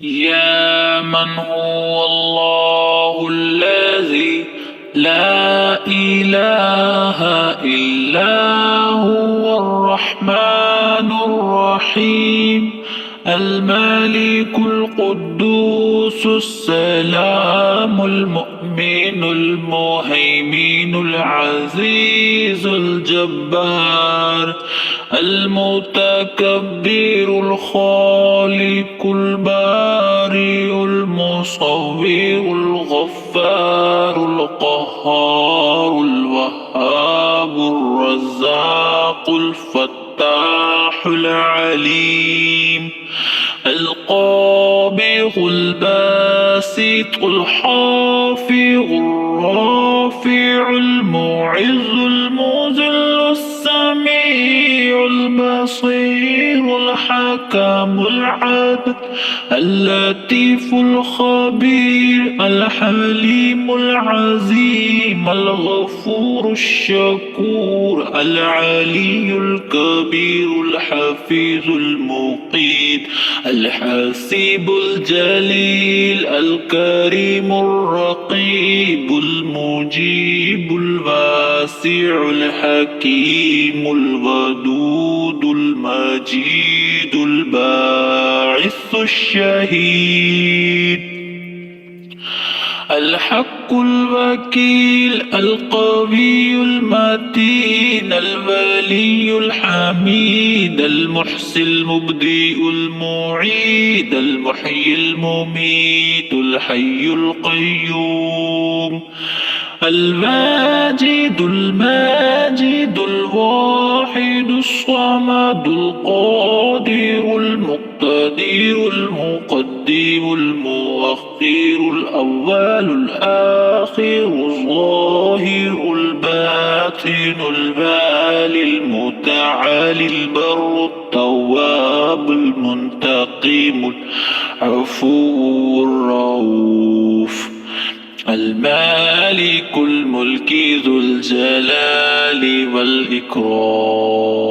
يا من هو الله الذي لا إله إلا هو الرحمن الرحيم الملك القدوس السلام المؤمن المهيمن العزيز الجبار المتكبر الخالق البارئ المصور الغفار القهار الوهاب الرزاق الفتاح العليم القابض الباسط الحافظ الرافع المعز المذل السميع البصير الحكم العدل اللطيف الخبير الحليم العظيم الغفور الشكور العلي الكبير الحفيظ المقيت الحسيب الجليل الكريم الرقيب المجيب الواسع الحكيم الودود المجيد الباعث الشهيد الحق الوكيل القوي المتين الولي الحميد المحصي المبدئ المعيد المحيي المميت الحي القيوم الواجد الماجد الواحد الصمد القادر المقتدر المقدم المؤخر الأول الآخر الظاهر الباطن البالي المتعالي البر التواب المنتقم العفو الرؤوف المالك الملك ذو الجلال والإكرام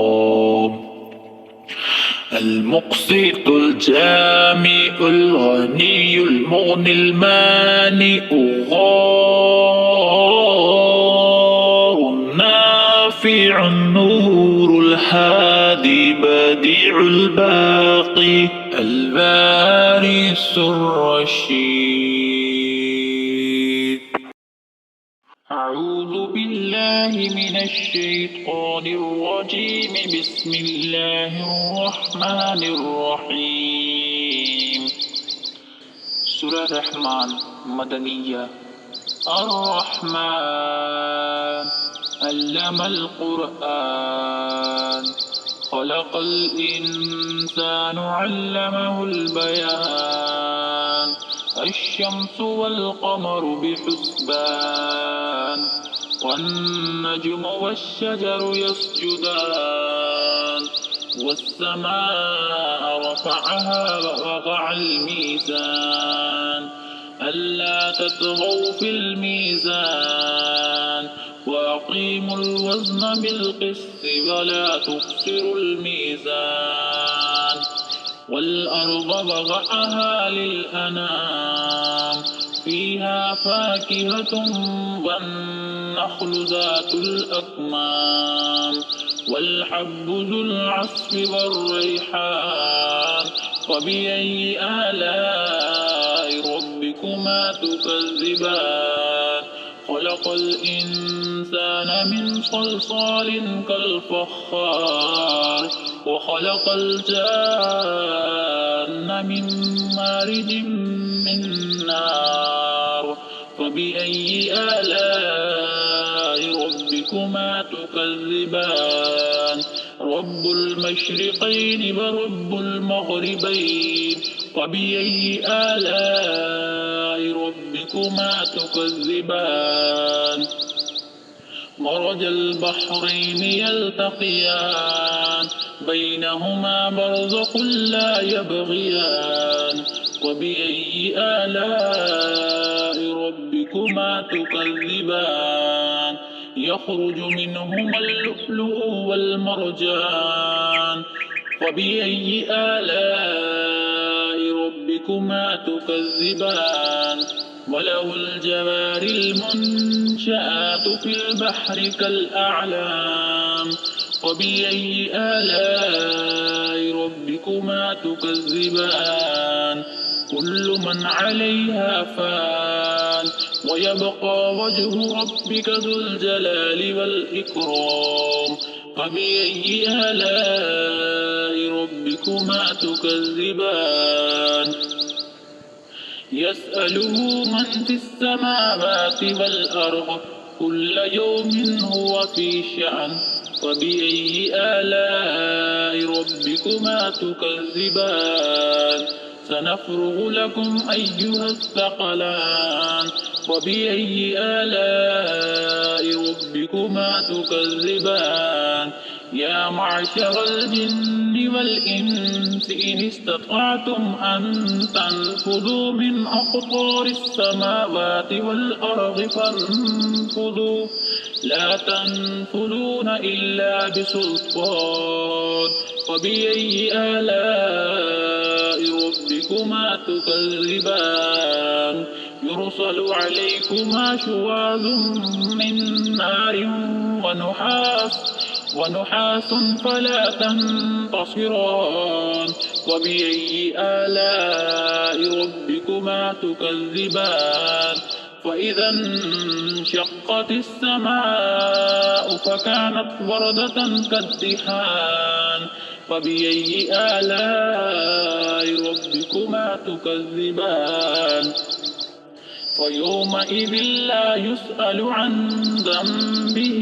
المقسط الجامع الغني المغني المانع الغار النافع النور الهادي بديع الباقي الوارث الرشيد. أعوذ بالله من الشيطان الرجيم. بسم الله الرحمن الرحيم. سورة الرحمن مدنية. الرحمن علم القرآن خلق الإنسان علمه البيان الشمس والقمر بحسبان والنجم والشجر يسجدان والسماء رفعها ووضع الميزان ألا تطغوا في الميزان وأقيموا الوزن بالقسط ولا تخسروا الميزان والأرض وضعها للأنام فيها فاكهة والنخل ذات الأكمام والحب ذو العصف والريحان فبأي آلاء ربكما تكذبان خلق الإنسان من صلصال كالفخار وخلق الجان من مارج من نار فبأي آلاء ربكما تكذبان رب المشرقين ورب المغربين فبأي آلاء ربكما تكذبان مرج البحرين يلتقيان بينهما برزخ لا يبغيان وبأي آلاء ربكما تكذبان يخرج منهما اللؤلؤ والمرجان فبأي آلاء ربكما ربكما تكذبان وله الجوار المنشآت في البحر كالأعلام فبأي آلاء ربكما تكذبان كل من عليها فان ويبقى وجه ربك ذو الجلال والإكرام فبأي آلاء ربكما تكذبان يسأله من في السماوات والأرض كل يوم هو في شأن فبأي آلاء ربكما تكذبان سنفرغ لكم أيها الثقلان وبأي آلاء ربكما تكذبان يا معشر الجن والإنس إن استطعتم أن تنفذوا من أقطار السماوات والأرض فانفذوا لا تنفذون إلا بسلطان وبأي آلاء ربكما تكذبان يرسل عليكما شواظ من نار ونحاس فلا تنتصران وبأي آلاء ربكما تكذبان فإذا انشقت السماء فكانت وردة كالدهان فبأي آلاء ربكما تكذبان ويومئذ لا يسأل عن ذنبه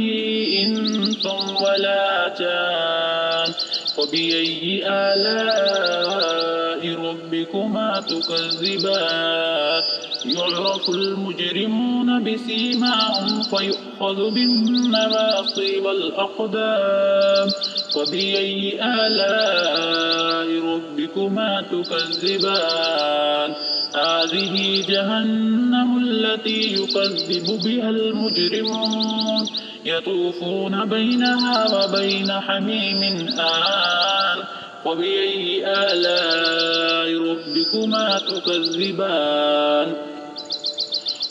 إنس ولا جان وبأي آلاء ربكما تكذبان يعرف المجرمون بسيماهم فيؤخذ بالنواصي والأقدام وبأي آلاء ربكما تكذبان هذه جهنم التي يكذب بها المجرمون يطوفون بينها وبين حميم آن وبأي آلاء ربكما تكذبان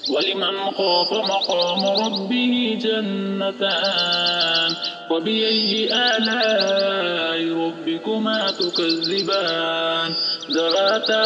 ولمن خاف مقام ربه جنتان وبأي آلاء ربكما تكذبان ذواتا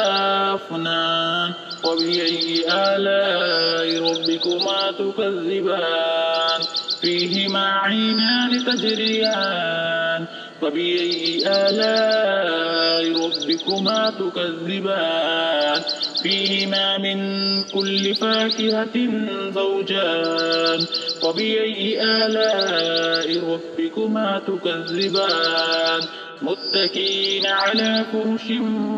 أفنان وبأي آلاء ربكما تكذبان فيهما عينان تجريان وبأي آلاء ربكما تكذبان فيهما من كل فاكهة زوجان وبأي آلاء ربكما تكذبان متكئين على فرش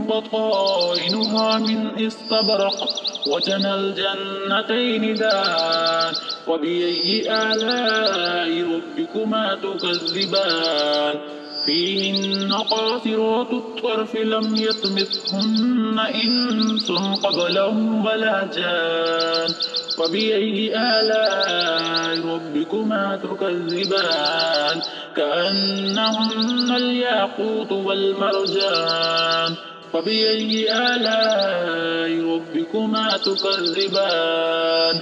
بطائنها من استبرق وجنى الجنتين دان وبأي آلاء ربكما تكذبان فيهن قاصرات الطرف لم يطمثهن إنس قبلهم ولا جان وبأي آلاء ربكما تكذبان كأنهن الياقوت والمرجان وبأي آلاء ربكما تكذبان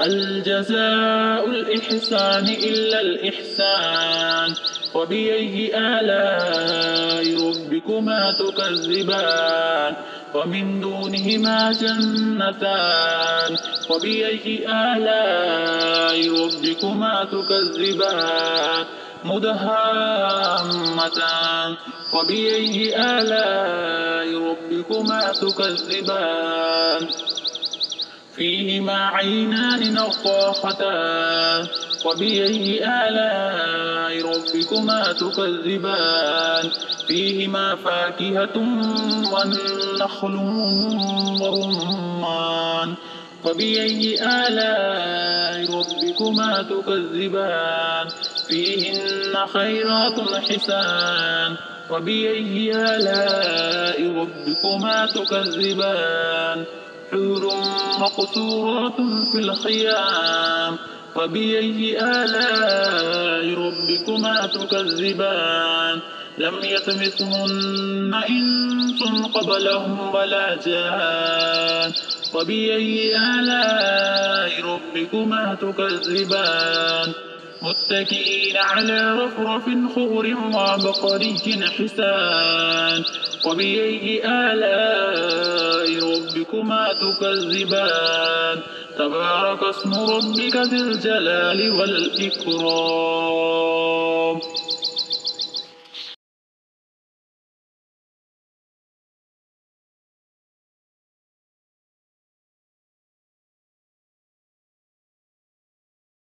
الجزاء الإحسان إلا الإحسان وبأي آلاء ربكما تكذبان ومن دونهما جنتان وبأي آلاء ربكما تكذبان مدهامتان وبأي آلاء ربكما تكذبان فيهما عينان نضاختان وبأي آلاء ربكما تكذبان فيهما فاكهة والنخل ورمان وبأي آلاء ربكما تكذبان فيهن خيرات حسان وبأي آلاء ربكما تكذبان حور مقصورات في الخيام وبأي آلاء ربكما تكذبان لم يطمثهن إنس قبلهم ولا جان. فبأي آلاء ربكما تكذبان؟ متكئين على رفرف خضر وعبقري حسان. فبأي آلاء ربكما تكذبان؟ تبارك اسم ربك ذي الجلال والإكرام.